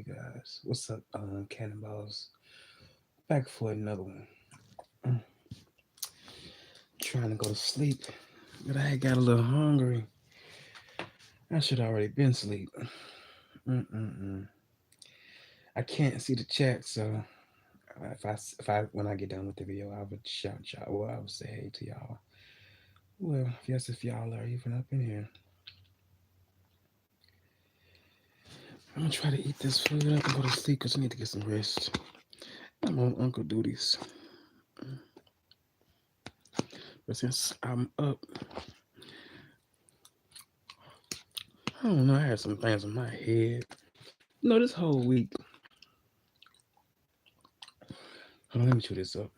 you guys? What's up, Cannonballs? Back for another one. Mm, Trying to go to sleep, but I got a little hungry. I should already been asleep. Mm-mm-mm. I can't see the chat, so if I when I get done with the video, I would shout y'all. Well, I would say hey to y'all. Well, yes, if y'all are even up in here, I'm gonna try to eat this food up and go to sleep because I need to get some rest. I'm on Uncle Duty's, but since I'm up, I don't know. I had some things in my head. No, this whole week. Hold on, let me chew this up.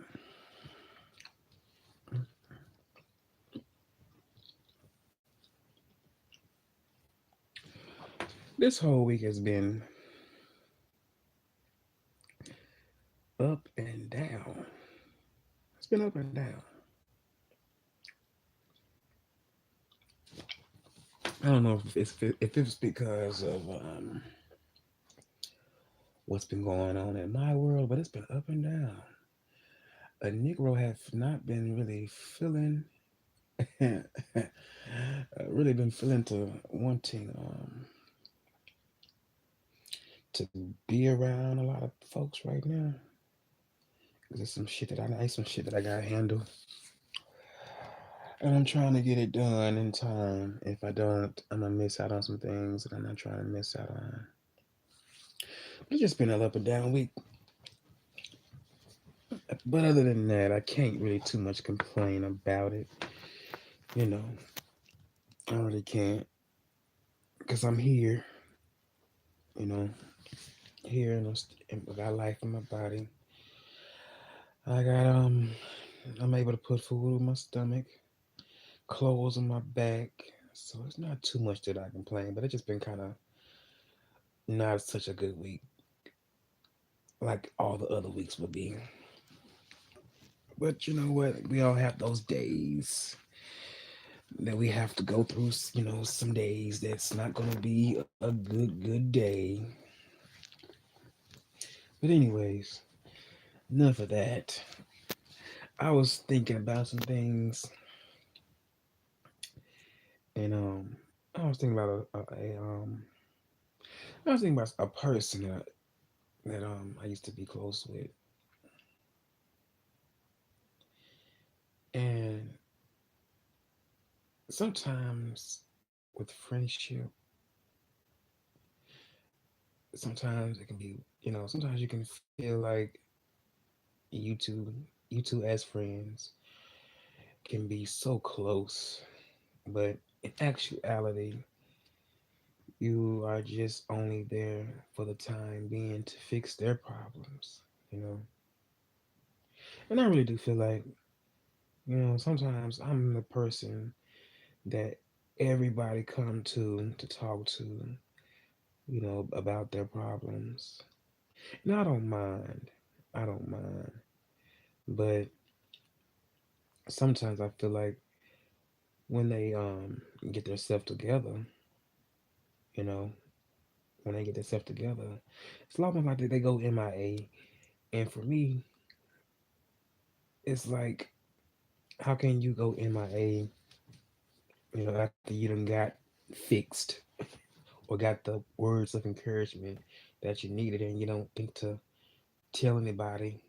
This whole week has been up and down. It's been up and down. I don't know if it's because of what's been going on in my world, but it's been up and down. A Negro have not been really feeling, really been feeling to wanting to be around a lot of folks right now. Cause there's some shit that I gotta handle, and I'm trying to get it done in time. If I don't, I'm gonna miss out on some things that I'm not trying to miss out on. It's just been a up and down week. But other than that, I can't really too much complain about it. You know, I really can't because I'm here. You know, here and I got life in my body. I got I'm able to put food in my stomach, clothes on my back. So it's not too much that I complain, but it's just been kind of not such a good week like all the other weeks would be. But you know what? We all have those days that we have to go through. Some days that's not gonna be a good day. But anyways, enough of that. I was thinking about some things, and I was thinking about I was thinking about a person that I used to be close with, and sometimes with friendship, sometimes it can be, sometimes you can feel like you two, you two as friends can be so close, but in actuality, you are just only there for the time being to fix their problems, you know. And I really do feel like, sometimes I'm the person that everybody come to talk to, about their problems. And I don't mind. I don't mind. But sometimes I feel like when they get their stuff together, you know, when they get their stuff together, it's almost like they go MIA. And for me, it's like, how can you go MIA, after you done got fixed or got the words of encouragement that you needed, and you don't think to tell anybody,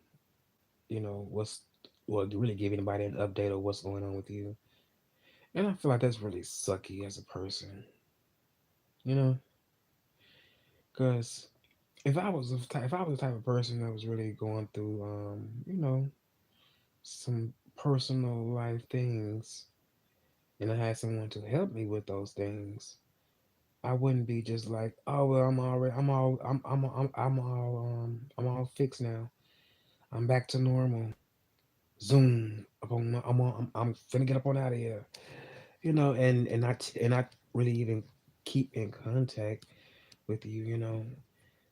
what's well, to really give anybody an update of what's going on with you. And I feel like that's really sucky as a person, you know, because if I was the type of person that was really going through, some personal life things, and I had someone to help me with those things, I wouldn't be just like, oh well, I'm all fixed now. I'm back to normal. Zoom. I'm finna get up on out of here. And not really even keep in contact with you.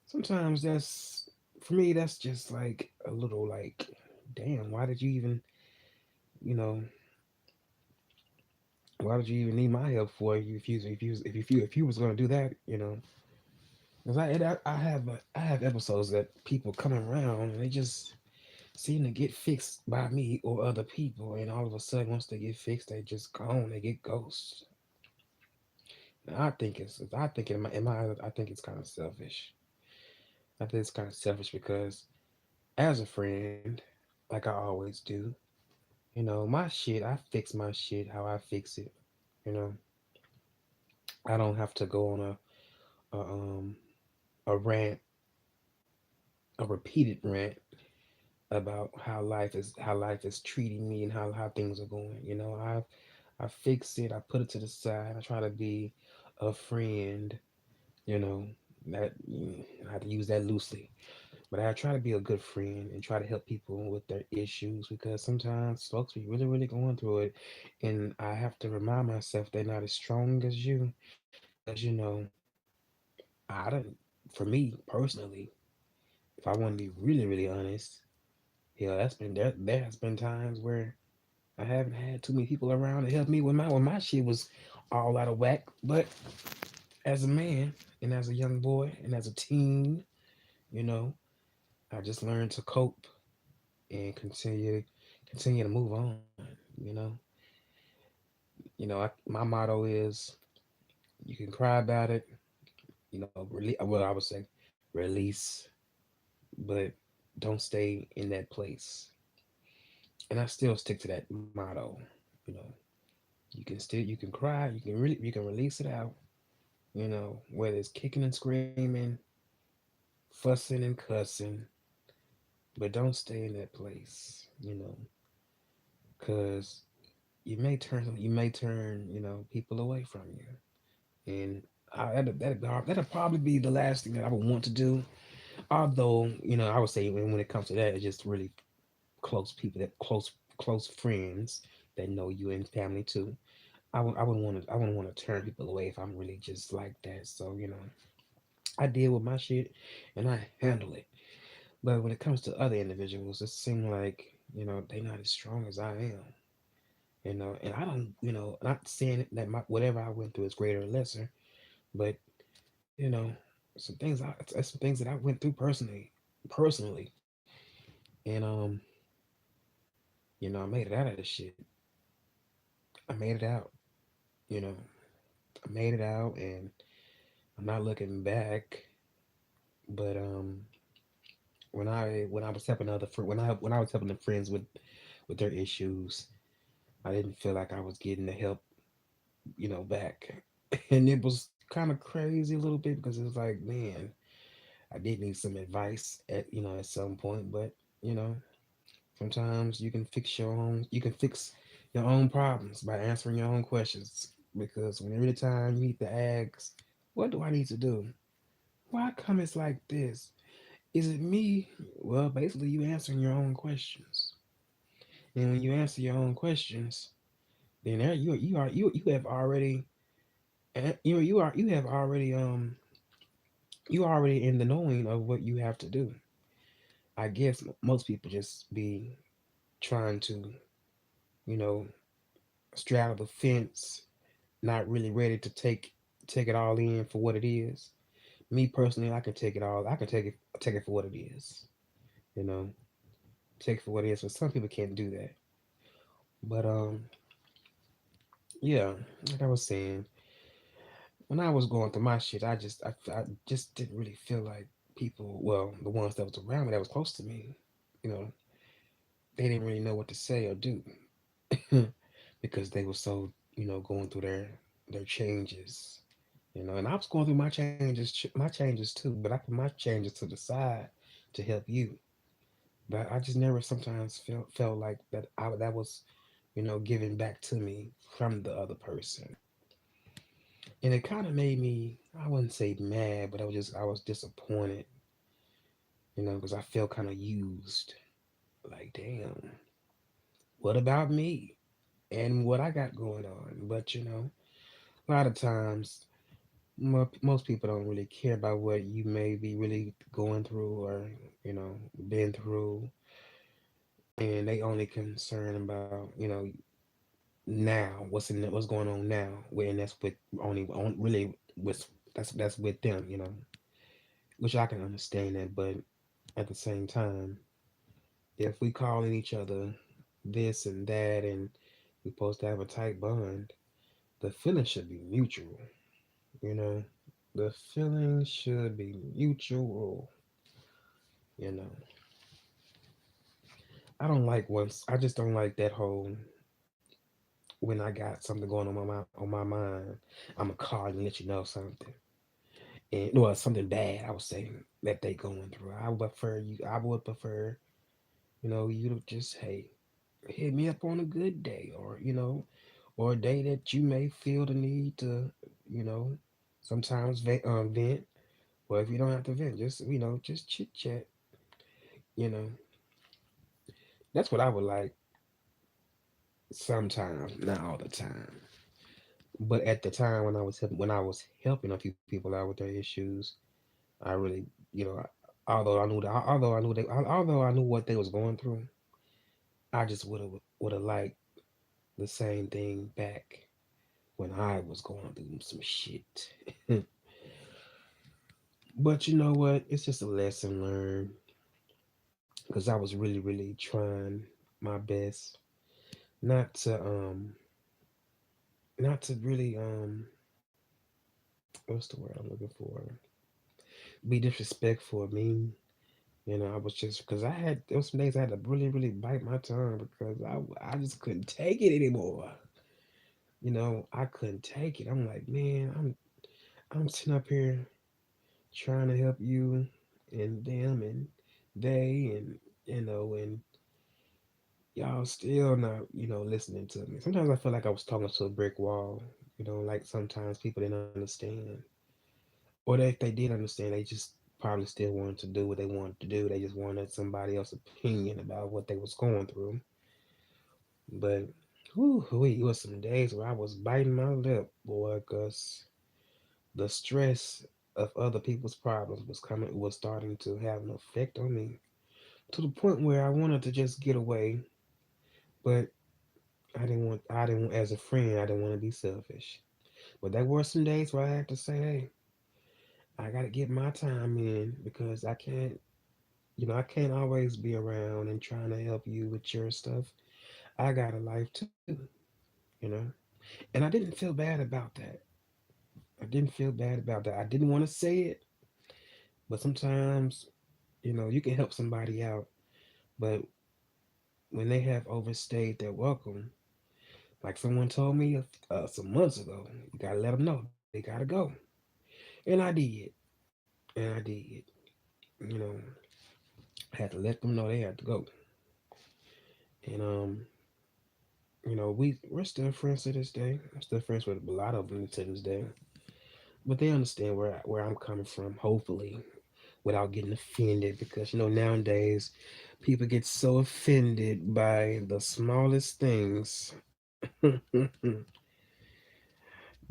Sometimes that's for me. That's just like a little like, damn. You know, why did you even need my help for you if you was gonna do that? Cause I have episodes that people come around and they just seem to get fixed by me or other people, and all of a sudden, once they get fixed, they just gone. They get ghosts. And I think in my eyes, I think it's kind of selfish. I think it's kind of selfish because as a friend, like I always do, my shit, I fix my shit how I fix it. You know, I don't have to go on a rant, a repeated rant about how life is treating me and how things are going. I fix it, I put it to the side, I try to be a friend, you know, I have to use that loosely. But I try to be a good friend and try to help people with their issues because sometimes folks be really, really going through it. And I have to remind myself they're not as strong as you. Because, I don't, for me personally, if I want to be really, really honest, yeah, there has been times where I haven't had too many people around to help me when my shit was all out of whack. But as a man and as a young boy and as a teen, you know, I just learned to cope and continue to move on. My motto is you can cry about it, well, I would say release, but don't stay in that place. And I still stick to that motto. You know, you can cry, you can release it out. Whether it's kicking and screaming, fussing and cussing, but don't stay in that place. Because you may turn people away from you, and that'd probably be the last thing that I would want to do. Although I would say when it comes to that, it's just really close people, that close friends that know you and family too. I wouldn't want to turn people away if I'm really just like that. So I deal with my shit and I handle it. But when it comes to other individuals, it seems like they're not as strong as I am. And I don't, not saying that whatever I went through is greater or lesser, but you know, some things that I went through personally, and I made it out of this shit. I made it out. You know, I made it out, and I'm not looking back. But when I was helping when I was helping the friends with their issues, I didn't feel like I was getting the help, back, and it was kind of crazy a little bit because it was like, man, I did need some advice at some point, but you know, sometimes you can fix your own problems by answering your own questions. Because when every time you need to ask, what do I need to do? Why come it's like this? Is it me? Well, basically, you answering your own questions, and when you answer your own questions, then there you have already you have already you already in the knowing of what you have to do. I guess most people just be trying to you know straddle the fence, not really ready to take it all in for what it is. Me personally, I can take it all. I can take it for what it is. You know, take it for what it is. But some people can't do that. But yeah, like I was saying, when I was going through my shit, I just didn't really feel like people. Well, the ones that was around me, that was close to me, you know, they didn't really know what to say or do because they were so going through their changes. And I was going through my changes too, but I put my changes to the side to help you. But I just never sometimes felt like that was, given back to me from the other person. And it kind of made me, I wouldn't say mad, but I was disappointed, because I felt kind of used. Like, damn, what about me and what I got going on? But a lot of times most people don't really care about what you may be really going through or been through, and they only concerned about now what's going on now, and that's with only on really with that's with them. which I can understand that, but at the same time, if we calling each other this and that and we're supposed to have a tight bond, the feeling should be mutual, you know? The feeling should be mutual, you know. I just don't like that whole when I got something going on my mind, I'ma call you and let you know something. And well, something bad I was saying that they going through. I would prefer, you to just hit me up on a good day, or or a day that you may feel the need to, you know, sometimes vent. Or if you don't have to vent, just just chit chat. You know, that's what I would like sometimes, not all the time. But at the time when I was helping a few people out with their issues, I really, you know, although I knew what they was going through, I just would have liked the same thing back when I was going through some shit. But you know what? It's just a lesson learned because I was really, really trying my best not to not to really what's the word I'm looking for? Be disrespectful or mean. I was just because there was some days I had to really, really bite my tongue because I just couldn't take it anymore. I couldn't take it. I'm like, man, I'm sitting up here trying to help you and them and they and and y'all still not listening to me. Sometimes I feel like I was talking to a brick wall. Like sometimes people didn't understand, or if they did understand, they just probably still wanted to do what they wanted to do. They just wanted somebody else's opinion about what they was going through. But whew, it was some days where I was biting my lip, boy, because the stress of other people's problems was starting to have an effect on me to the point where I wanted to just get away, but as a friend, I didn't want to be selfish. But there were some days where I had to say, hey, I got to get my time in because I can't always be around and trying to help you with your stuff. I got a life too, you know. And I didn't feel bad about that. I didn't feel bad about that. I didn't want to say it, but sometimes, you can help somebody out, but when they have overstayed their welcome, like someone told me some months ago, you gotta let them know they gotta go, and I did, and I did. You know, I had to let them know they had to go, and we're still friends to this day. I'm still friends with a lot of them to this day, but they understand where I'm coming from. Hopefully, without getting offended, because nowadays people get so offended by the smallest things. The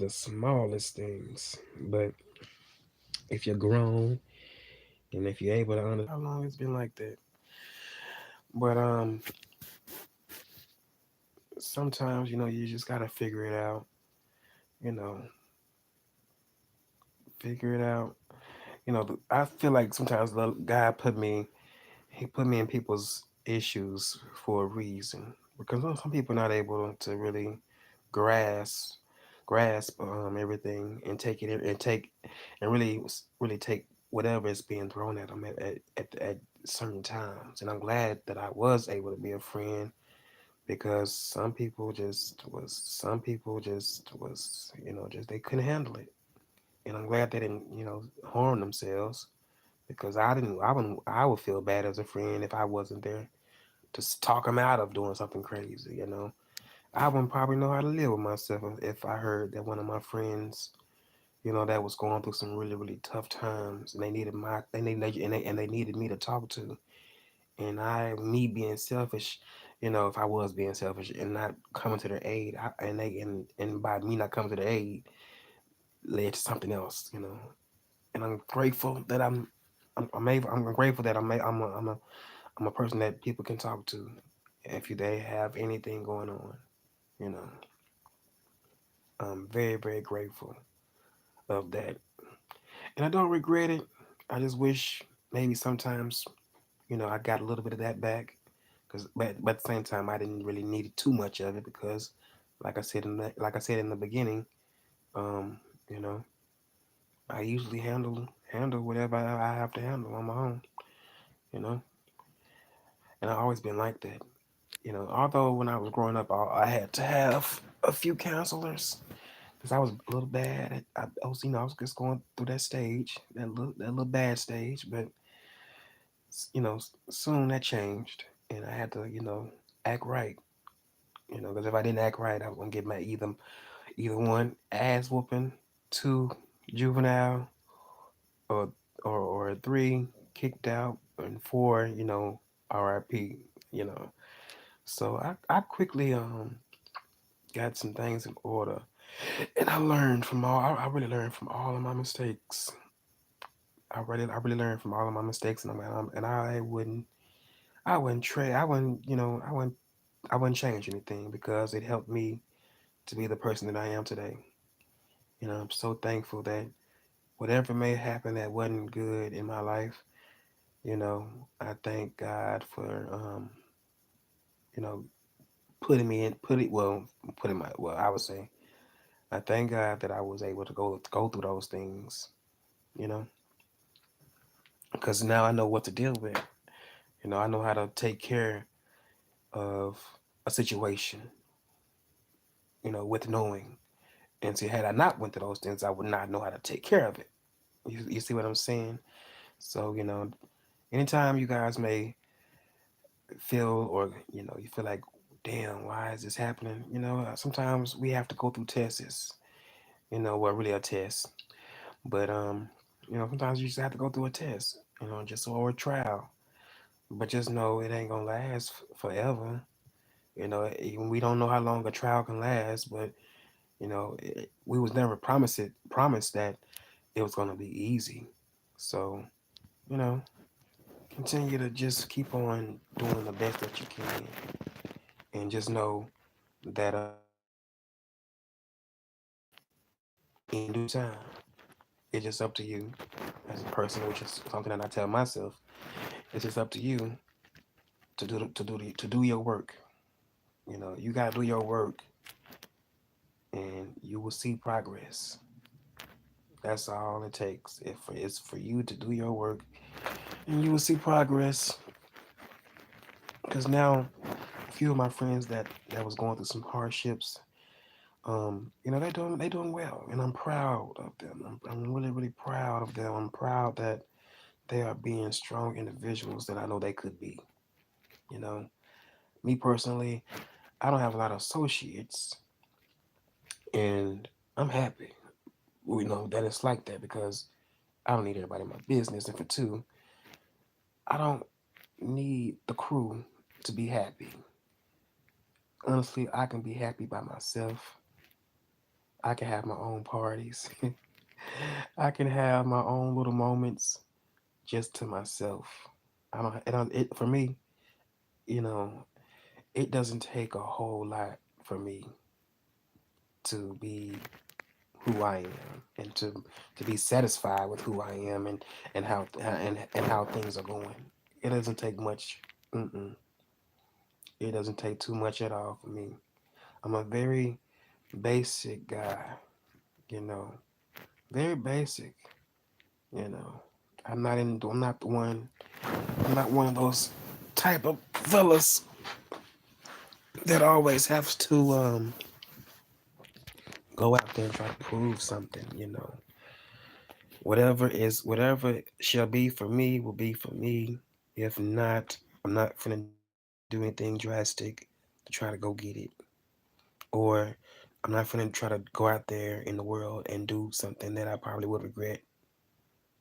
smallest things. But if you're grown and if you're able to understand how long it's been like that. But sometimes you just gotta figure it out. You know, figure it out. I feel like sometimes the God he put me in people's issues for a reason because some people are not able to really grasp everything and take it and take and really take whatever is being thrown at them at certain times. And I'm glad that I was able to be a friend because some people just was just they couldn't handle it. And I'm glad they didn't harm themselves because I would feel bad as a friend if I wasn't there to talk them out of doing something crazy. I wouldn't probably know how to live with myself if I heard that one of my friends, that was going through some really, really tough times, and they needed me to talk to, and me being selfish, if I was being selfish and not coming to their aid, and by me not coming to their aid, led to something else. And I'm grateful that I'm grateful that I'm a person that people can talk to if they have anything going on. You know, I'm very, very grateful of that. And I don't regret it. I just wish maybe sometimes, I got a little bit of that back. But at the same time, I didn't really need too much of it because, like I said in the beginning, um, you know, I usually handle whatever I have to handle on my own, you know, and I've always been like that. Although when I was growing up, I had to have a few counselors because I was a little bad. I was, I was just going through that stage, that little bad stage. But soon that changed, and I had to, act right. Because if I didn't act right, I was gonna get my either one ass whooping, two juvenile, or or three kicked out, and four, R.I.P. You know, so I quickly got some things in order, and I really learned from all of my mistakes. I really learned from all of my mistakes, and I wouldn't trade, I wouldn't change anything because it helped me to be the person that I am today. I'm so thankful that whatever may happen that wasn't good in my life, I thank God for you know, putting me in put it well putting my well I would say I thank God that I was able to go through those things, you know, because now I know what to deal with. I know how to take care of a situation, with knowing. And see, had I not went through those things, I would not know how to take care of it. You see what I'm saying? So, anytime you guys may feel, or you feel like, damn, why is this happening? Sometimes we have to go through tests. Well, really a test, but sometimes you just have to go through a test. Just or a trial. But just know it ain't gonna last forever. Even we don't know how long a trial can last, but we was never promised that it was gonna be easy. So you know, continue to just keep on doing the best that you can, and just know that in due time, it's just up to you as a person, which is something that I tell myself. It's just up to you to do your work. You gotta do your work, and you will see progress. That's all it takes. If it's for you to do your work, and you will see progress. Because now, a few of my friends that was going through some hardships, they doing well, and I'm proud of them. I'm really really proud of them. I'm proud that they are being strong individuals that I know they could be. You know, me personally, I don't have a lot of associates, and I'm happy. That it's like that because I don't need everybody in my business, and for two, I don't need the crew to be happy. Honestly, I can be happy by myself. I can have my own parties. I can have my own little moments just to myself. It for me, you know, it doesn't take a whole lot for me to be who I am and to be satisfied with who I am and how things are going. It doesn't take much. Mm-mm. It doesn't take too much at all for me. I'm a very basic guy, you know, very basic. You know, I'm not the one. I'm not one of those type of fellas that always have to go out there and try to prove something. Whatever shall be for me will be for me. If not, I'm not gonna do anything drastic to try to go get it. Or I'm not gonna try to go out there in the world and do something that I probably would regret.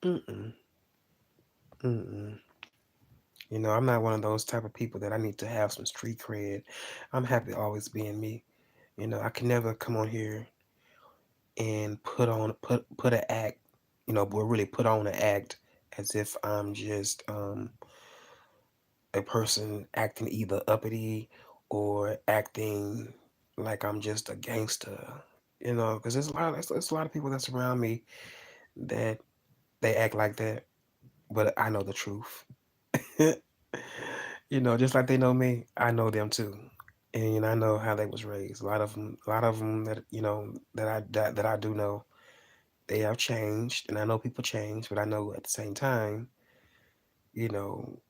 Mm-mm. Mm-mm. I'm not one of those type of people that I need to have some street cred. I'm happy always being me. I can never come on here and put an act, but really put on an act as if I'm just a person acting either uppity or acting like I'm just a gangster. Because there's a lot of people that's around me that they act like that. but I know the truth. Just like they know me, I know them too. And I know how they was raised. A lot of them that that I do know, they have changed, and I know people change, but I know at the same time, you know,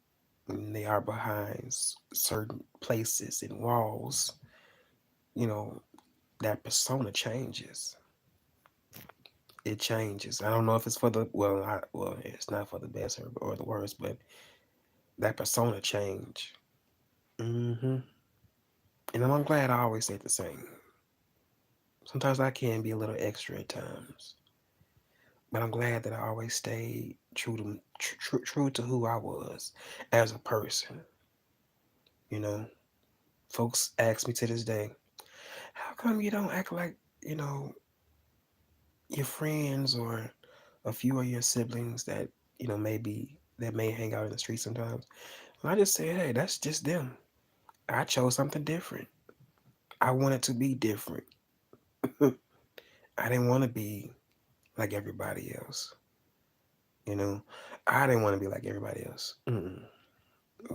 when they are behind certain places and walls, you know, that persona changes. It changes. I don't know if it's for the it's not for the best or the worst, but that persona change. hmm And I'm glad I always stay the same. Sometimes I can be a little extra at times, but I'm glad that I always stayed true to who I was as a person. You know, folks ask me to this day, how come you don't act like you know your friends or a few of your siblings that maybe that may hang out in the street sometimes? And I just say, hey, that's just them. I chose something different. I wanted to be different. I didn't want to be like everybody else. You know, I didn't want to be like everybody else.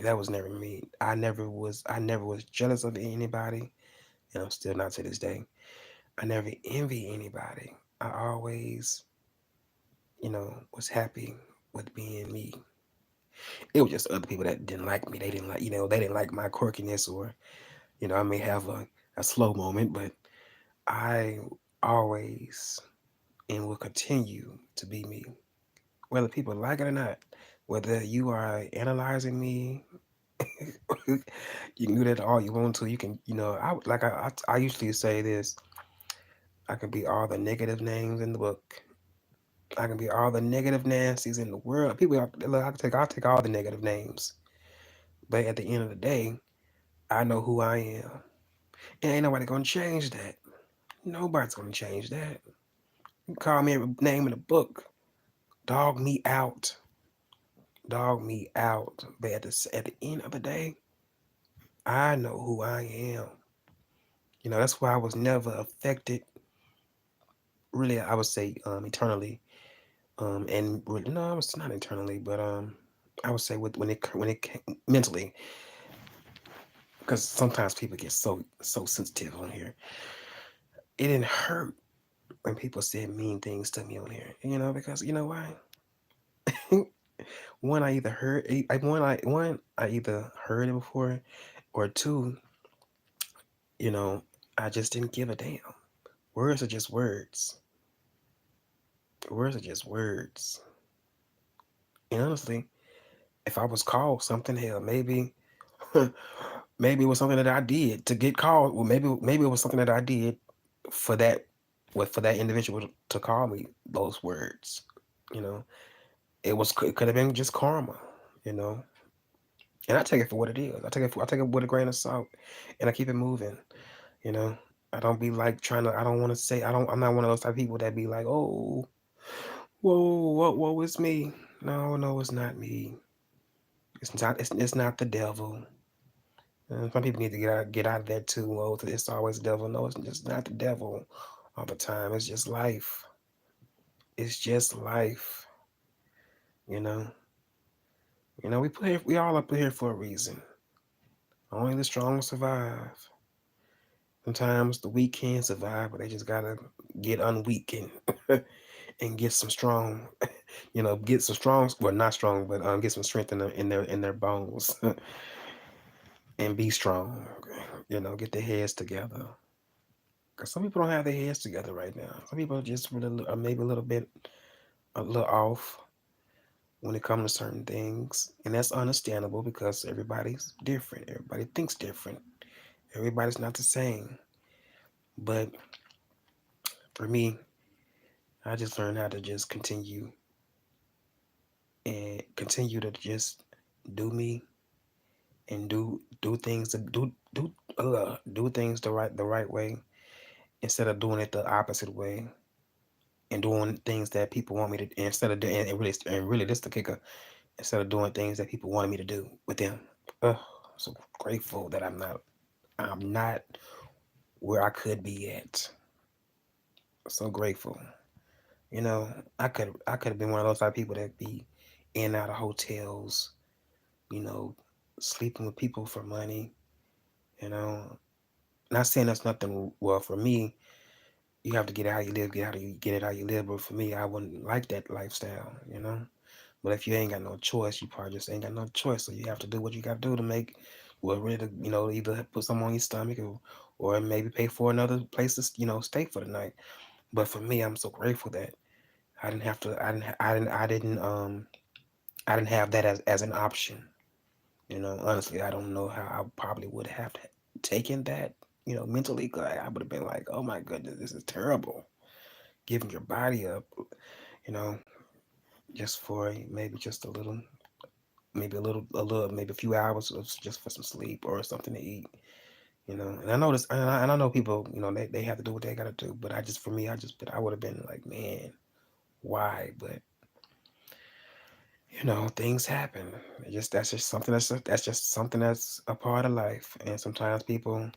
That was never me. I never was jealous of anybody, and I'm still not to this day. I never envy anybody. I always, was happy with being me. It was just other people that didn't like me. They didn't like my quirkiness, or I may have a slow moment, but I always and will continue to be me, whether people like it or not. Whether you are analyzing me, you can do that all you want to. You can, I usually say this. I can be all the negative names in the book. I can be all the negative Nancy's in the world. People, look, I'll take all the negative names. But at the end of the day, I know who I am, and ain't nobody gonna change that. Nobody's gonna change that. You call me every name in the book, dog me out, dog me out. But at the end of the day, I know who I am. That's why I was never affected. Really, I would say eternally. And really, no, I was not internally, but I would say when it mentally, because sometimes people get so sensitive on here. It didn't hurt when people said mean things to me on here. Because you know why? One, I either heard it before, or two, you know, I just didn't give a damn. Words are just words. Words are just words. And honestly, if I was called something, hell, maybe, maybe it was something that I did to get called. Well, maybe it was something that I did for that, for that individual to call me those words. You know, it could have been just karma. You know, and I take it for what it is. I take it with a grain of salt, and I keep it moving. You know, I don't be like trying to. I don't want to say. I'm not one of those type of people that be like, oh, whoa, whoa, it's me. No, no, it's not me. It's not the devil. Some people need to get out of that too. Oh, it's always the devil. No, it's just not the devil all the time. It's just life. It's just life. You know. We all up here for a reason. Only the strong survive. Sometimes the weak can survive, but they just gotta get unweak and get some strong. Get some strong. Well, not strong, but get some strength in their bones and be strong. Get their heads together. Because some people don't have their heads together right now. Some people are just really, maybe a little off when it comes to certain things. And that's understandable because everybody's different. Everybody thinks different. Everybody's not the same. But for me, I just learned how to just continue to just do me and do things to do things the right way instead of doing it the opposite way and doing things that people want me to instead of doing and really this the kicker, instead of doing things that people wanted me to do with them. I'm so grateful that I'm not where I could be at. So grateful. I could have been one of those type of people that be in and out of hotels, you know, sleeping with people for money, you know. Not saying that's nothing. Well, for me, you have to get it how you live, get it how you live. But for me, I wouldn't like that lifestyle, you know. But if you ain't got no choice, you probably just ain't got no choice. So you have to do what you got to do to make, well, really, you know, either put something on your stomach or maybe pay for another place to, you know, stay for the night. But for me, I'm so grateful that I didn't have to. I didn't have that as an option. You know, honestly, I don't know how I probably would have taken that. You know, mentally, 'cause I would have been like, "Oh my goodness, this is terrible." Giving your body up, you know, just for maybe just a little, maybe a few hours of just for some sleep or something to eat. You know, and I know this, and I know people, you know, they have to do what they gotta do. But I just, for me, I would have been like, man, why? But you know, things happen. That's just something that's just something that's a part of life. And sometimes people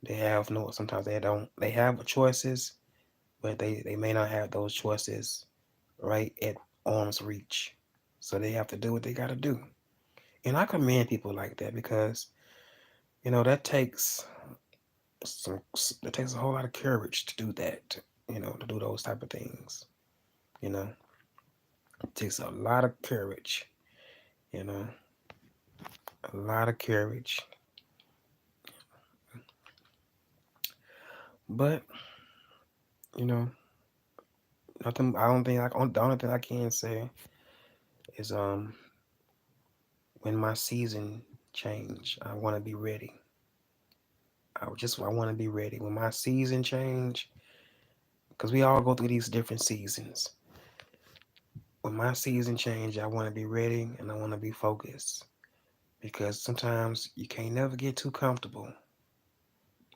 they have no. Sometimes they don't. They have choices, but they may not have those choices right at arm's reach. So they have to do what they got to do. And I commend people like that because you know that takes a whole lot of courage to do that. You know, to do those type of things. You know, it takes a lot of courage. You know, a lot of courage. But you know, nothing. I don't think. The only thing I can say is when my season change, I want to be ready. I want to be ready when my season change, because we all go through these different seasons. When my season change, I want to be ready and I want to be focused because sometimes you can't never get too comfortable.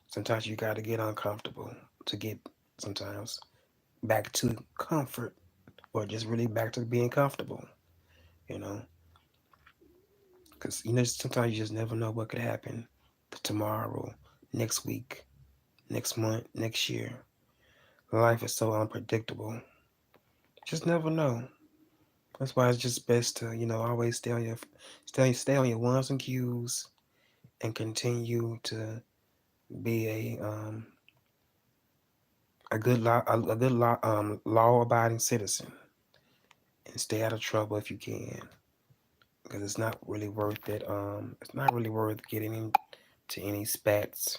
Sometimes you got to get uncomfortable to get sometimes back to comfort or just really back to being comfortable. You know, because you know sometimes you just never know what could happen tomorrow, next week, next month, next year. Life is so unpredictable. Just never know. That's why it's just best to, you know, always stay on your ones and cues and continue to be a good law abiding citizen and stay out of trouble if you can because it's not really worth it. It's not really worth getting into any spats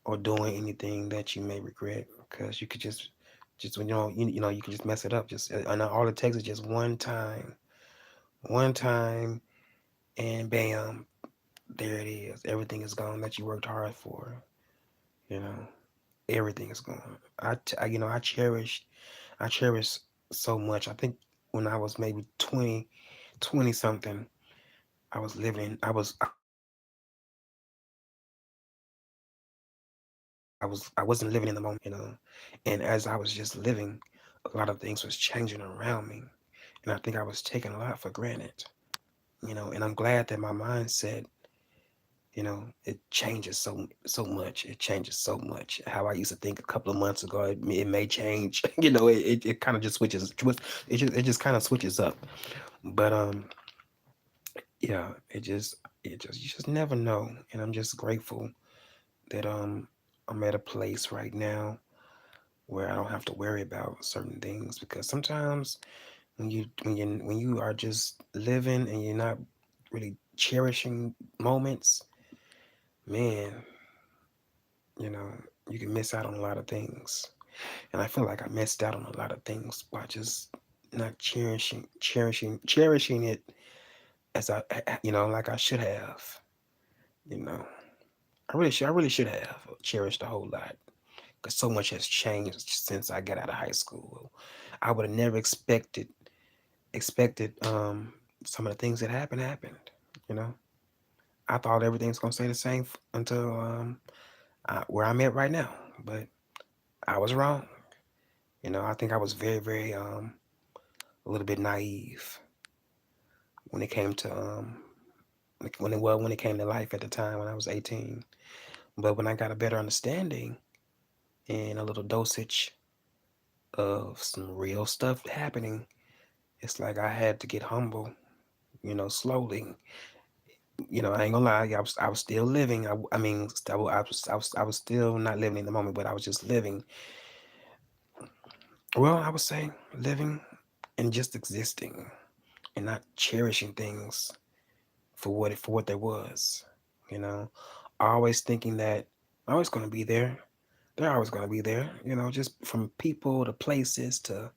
or doing anything that you may regret because you could just when you know you can just mess it up. Just and all it takes is just one time, and bam, there it is. Everything is gone that you worked hard for. You know, everything is gone. You know, I cherish so much. I think when I was maybe 20 something, I was living. I wasn't living in the moment. You know, and as I was just living, a lot of things was changing around me, and I think I was taking a lot for granted. You know, and I'm glad that my mindset, you know, it changes so much. It changes so much. How I used to think a couple of months ago, it may change. You know, it kind of just switches. It just kind of switches up. But yeah, you just never know. And I'm just grateful that I'm at a place right now where I don't have to worry about certain things because sometimes when you are just living and you're not really cherishing moments, man, you know, you can miss out on a lot of things. And I feel like I missed out on a lot of things by just not cherishing it as you know, like I should have. You know, I really should have cherished a whole lot because so much has changed since I got out of high school. I would have never expected some of the things that happened. You know, I thought everything's gonna stay the same until where I'm at right now, but I was wrong. You know, I think I was very a little bit naive when it came to when it came to life at the time when I was 18. But when I got a better understanding and a little dosage of some real stuff happening it's like I had to get humble, slowly. I ain't gonna lie, I was still living. I mean, I was still not living in the moment, but I was just living. Well, I would say living and just existing and not cherishing things for what there was. You know, always thinking that I'm always gonna be there. They're always gonna be there. Just from people to places to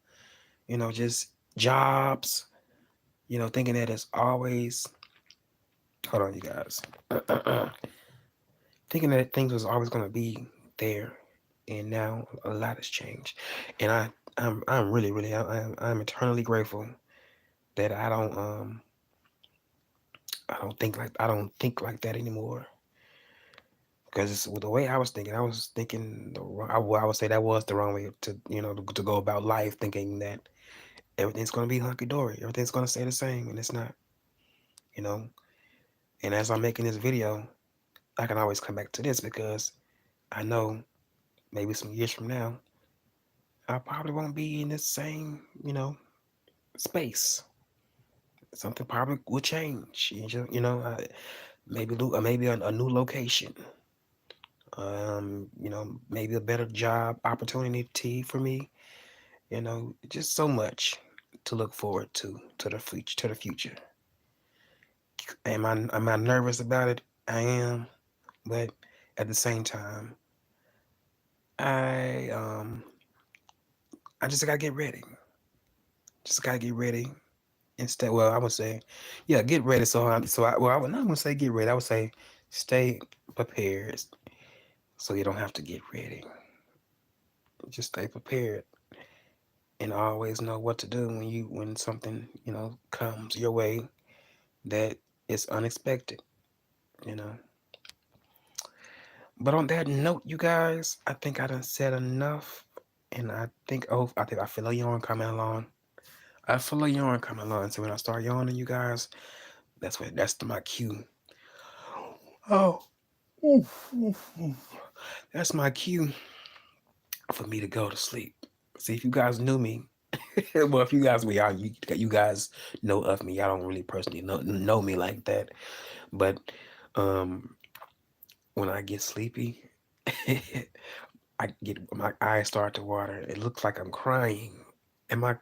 just jobs. Thinking that it's always. Hold on, you guys. Thinking that things was always gonna be there, and now a lot has changed, and I'm really really I'm eternally grateful that I don't think like that anymore. Because the way I was thinking I would say that was the wrong way to go about life, thinking that everything's gonna be hunky dory, everything's gonna stay the same, and it's not. You know. And as I'm making this video, I can always come back to this because I know maybe some years from now I probably won't be in this same space. Something probably will change. Maybe a new location. Maybe a better job opportunity for me. Just so much to look forward to the future. To the future. Am I nervous about it? I am, but at the same time, I I just gotta get ready. Just gotta get ready. Instead, well, I would say, yeah, get ready. I would not gonna say get ready. I would say stay prepared, so you don't have to get ready. Just stay prepared and always know what to do when something comes your way that is unexpected. You know. But on that note, you guys, I think I done said enough, and I think I feel a yawn coming along. I feel a yawn coming along. So when I start yawning, you guys, that's my cue. Oh, oof, oof, oof. That's my cue for me to go to sleep. See, if you guys knew me, well, if you guys you guys know of me. Y'all don't really personally know me like that, but um, when I get sleepy, my eyes start to water. It looks like I'm crying. And I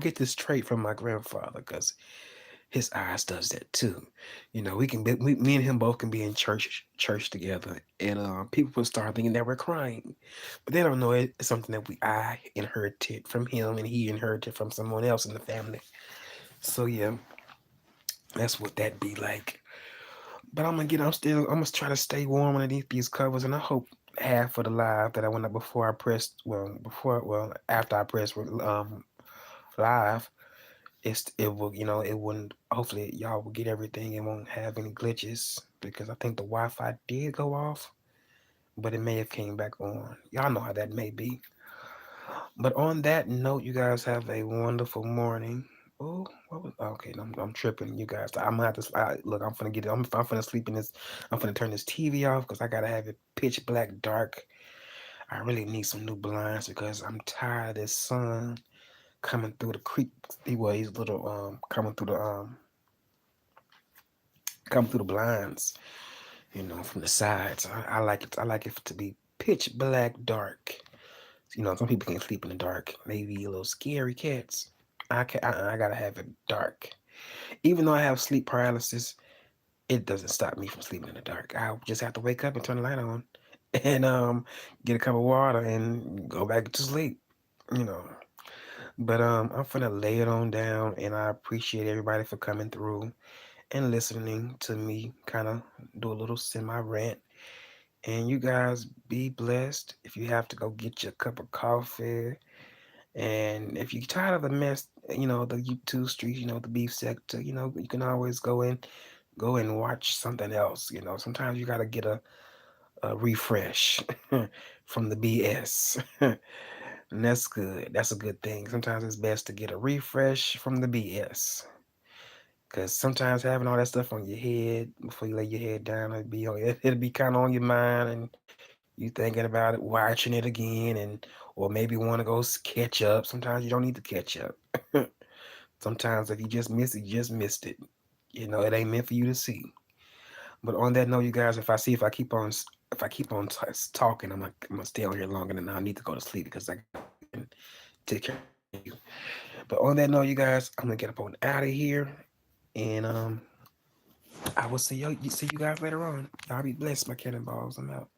get this trait from my grandfather because his eyes does that too. Me and him both can be in church together, and people will start thinking that we're crying, but they don't know it's something that I inherited from him, and he inherited from someone else in the family. So yeah, that's what that be like. But I'm gonna try to stay warm underneath these covers, and I hope half of the live that I went up before I pressed, after I pressed live, it will it wouldn't, hopefully y'all will get everything. It won't have any glitches because I think the Wi-Fi did go off, but it may have came back on. Y'all know how that may be. But on that note, you guys have a wonderful morning. Oh, what was okay? I'm tripping, you guys. I'm gonna have to look. I'm gonna get it. I'm gonna sleep in this. I'm gonna turn this TV off because I gotta have it pitch black dark. I really need some new blinds because I'm tired of this sun coming through the creek. Well, he's little coming through the blinds. From the sides. I like it. I like it to be pitch black dark. Some people can't sleep in the dark. Maybe a little scary cats. I can I gotta have it dark. Even though I have sleep paralysis, it doesn't stop me from sleeping in the dark. I just have to wake up and turn the light on, and get a cup of water and go back to sleep. You know. But I'm gonna lay it on down, and I appreciate everybody for coming through and listening to me kind of do a little semi rant. And you guys be blessed. If you have to go get your cup of coffee, and if you're tired of the mess, the YouTube streets, the beef sector, you can always go and watch something else. Sometimes you gotta get a refresh from the BS. And that's good. That's a good thing. Sometimes it's best to get a refresh from the BS. Cause sometimes having all that stuff on your head before you lay your head down, it'll be kind of on your mind, and you thinking about it, watching it again, or maybe want to go catch up. Sometimes you don't need to catch up. Sometimes if you just miss it, you just missed it. It ain't meant for you to see. But on that note, you guys, if I keep on talking, I'm gonna stay on here longer than I need to go to sleep because I got to take care of you. But on that note, you guys, I'm gonna get up on out of here, and I will see you guys later on. Y'all be blessed, my cannonballs. I'm out.